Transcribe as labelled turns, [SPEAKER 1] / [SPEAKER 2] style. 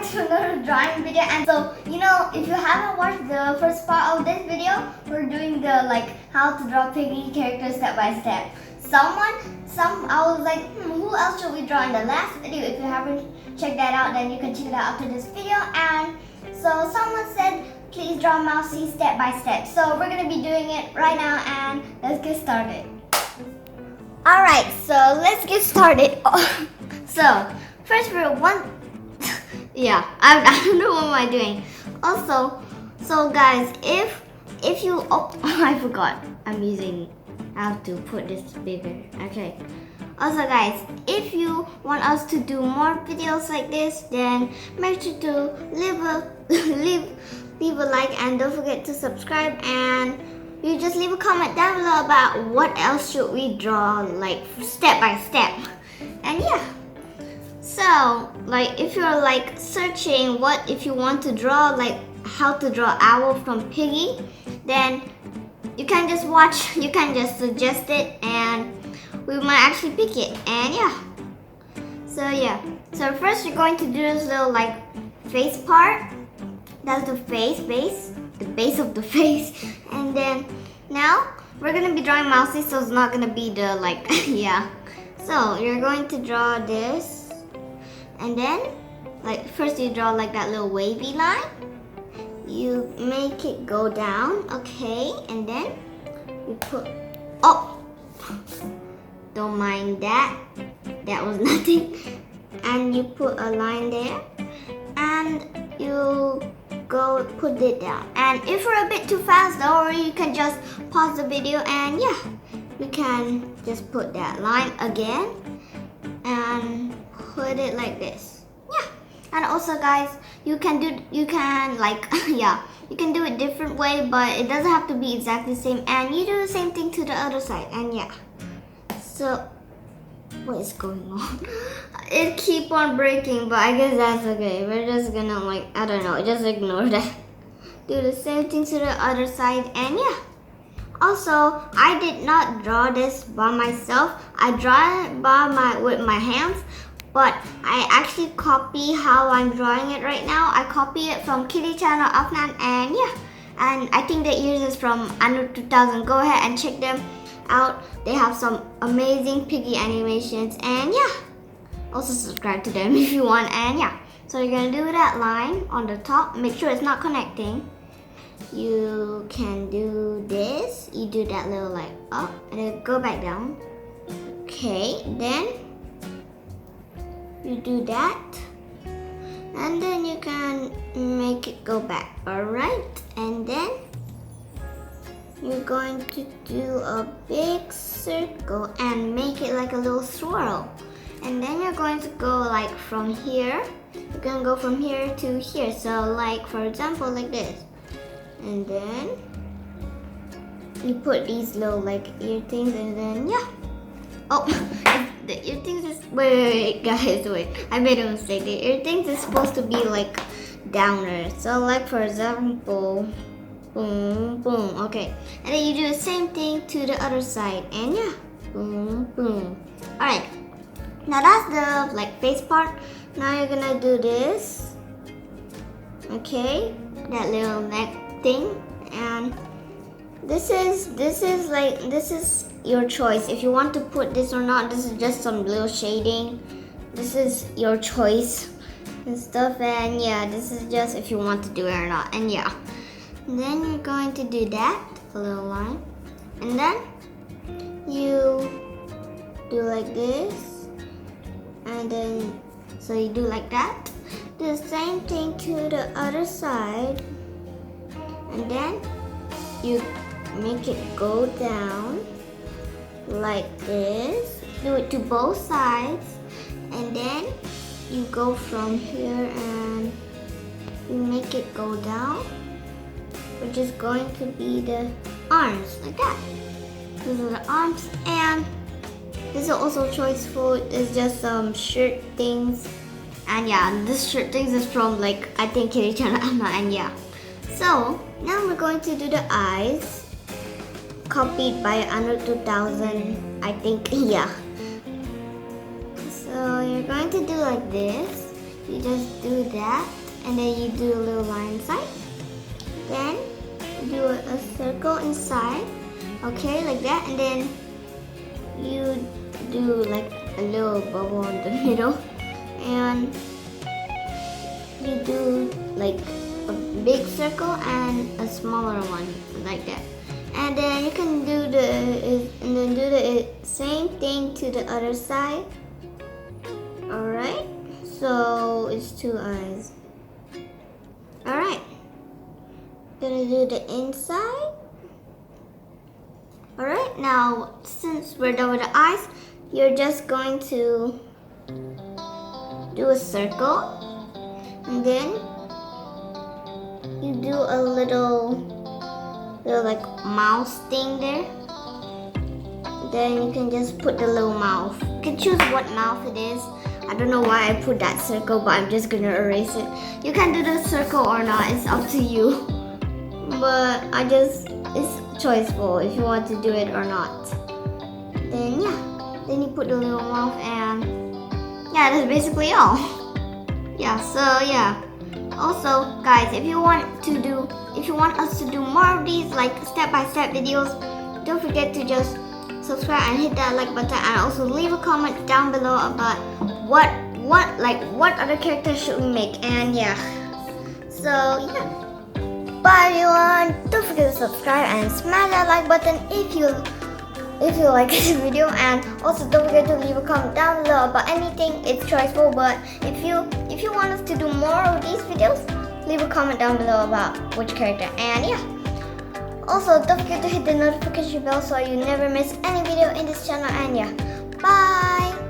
[SPEAKER 1] guys to another drawing video. And so, if you haven't watched the first part of this video, we're doing the how to draw Piggy characters step by step. I was like, who else should we draw in the last video? If you haven't checked that out, then you can check it out after this video. And so someone said, please draw Mousy step by step. So we're gonna be doing it right now, and let's get started. Alright, so let's get started. So first we're yeah, I don't know what am I doing. Also, so guys, if you I forgot I'm using how to put this bigger. Okay. Also guys, if you want us to do more videos like this, then make sure to leave a like, and don't forget to subscribe, and you just leave a comment down below about what else should we draw, like step by step. And yeah, so if you're searching if you want to draw how to draw owl from Piggy, then you can just watch, you can just suggest it, and we might actually pick it. And yeah, so first you're going to do this little face part. That's the base of the face. And then now we're gonna be drawing Mousy, so it's not gonna be the yeah. So you're going to draw this, and then first you draw that little wavy line. You make it go down, okay, and then you put, don't mind that, that was nothing. And you put a line there, and you go put it down. And if you're a bit too fast, don't worry, you can just pause the video, and yeah, you can just put that line again and put it like this. Yeah. And also guys, you can do it different way, but it doesn't have to be exactly the same, and you do the same thing to the other side. And yeah, so what is going on? It keep on breaking, but I guess that's okay. We're just gonna I don't know, just ignore that. Do the same thing to the other side. And yeah, also I did not draw this by myself. I draw it with my hands, but I actually copy how I'm drawing it right now. I copy it from Kitty Channel Afnan, and yeah, and I think they use this from under 2000. Go ahead and check them out. They have some amazing Piggy animations, and yeah, also subscribe to them if you want. And yeah, so you're gonna do that line on the top. Make sure it's not connecting. You can do this. You do that little up, and then go back down. Okay, then you do that, and then you can make it go back. Alright, and then you're going to do a big circle and make it like a little swirl. And then you're going to go from here. You're going to go from here to here. So for example, like this. And then you put these little ear things, and then yeah. Oh, the ear things is wait guys, wait. I made a mistake. The ear things is supposed to be downward. So for example, boom, boom. Okay, and then you do the same thing to the other side, and yeah, boom, boom. All right, now that's the face part. Now you're gonna do this. Okay, that little neck thing, and this is your choice if you want to put this or not. This is just some little shading. This is your choice and stuff, and yeah, this is just if you want to do it or not. And yeah, and then you're going to do that, a little line, and then you do like this, and then so you do like that. Do the same thing to the other side, and then you make it go down like this. Do it to both sides, and then you go from here and you make it go down, which is going to be the arms, like that. These are the arms, and this is also choiceful. It's just some shirt things, and yeah, this shirt things is from I think Kitty Channel, and yeah. So now we're going to do the eyes, copied by under 2000, I think. Yeah. So you're going to do like this. you just do that, and then you do a little line inside. Then you do a circle inside, okay, like that, and then you do like a little bubble in the middle, and you do like a big circle and a smaller one like that. And then you can do the same thing to the other side. Alright, so it's 2 eyes. Alright, gonna do the inside. Alright, now since we're done with the eyes, you're just going to do a circle, and then you do a little like mouse thing there. Then you can just put the little mouth. You can choose what mouth it is. I don't know why I put that circle, but I'm just gonna erase it. You can do the circle or not, it's up to you. But it's choiceful if you want to do it or not. Then yeah, then you put the little mouth, and yeah, that's basically all. Yeah, so yeah. Also, guys, if you want us to do more of these like step-by-step videos, don't forget to just subscribe and hit that like button, and also leave a comment down below about what other characters should we make. And yeah, so yeah. Bye everyone. Don't forget to subscribe and smash that like button if you like this video, and also don't forget to leave a comment down below about anything. It's choiceful, but if you want us to do more of these videos, leave a comment down below about which character. And yeah, also don't forget to hit the notification bell so you never miss any video in this channel. And yeah, bye.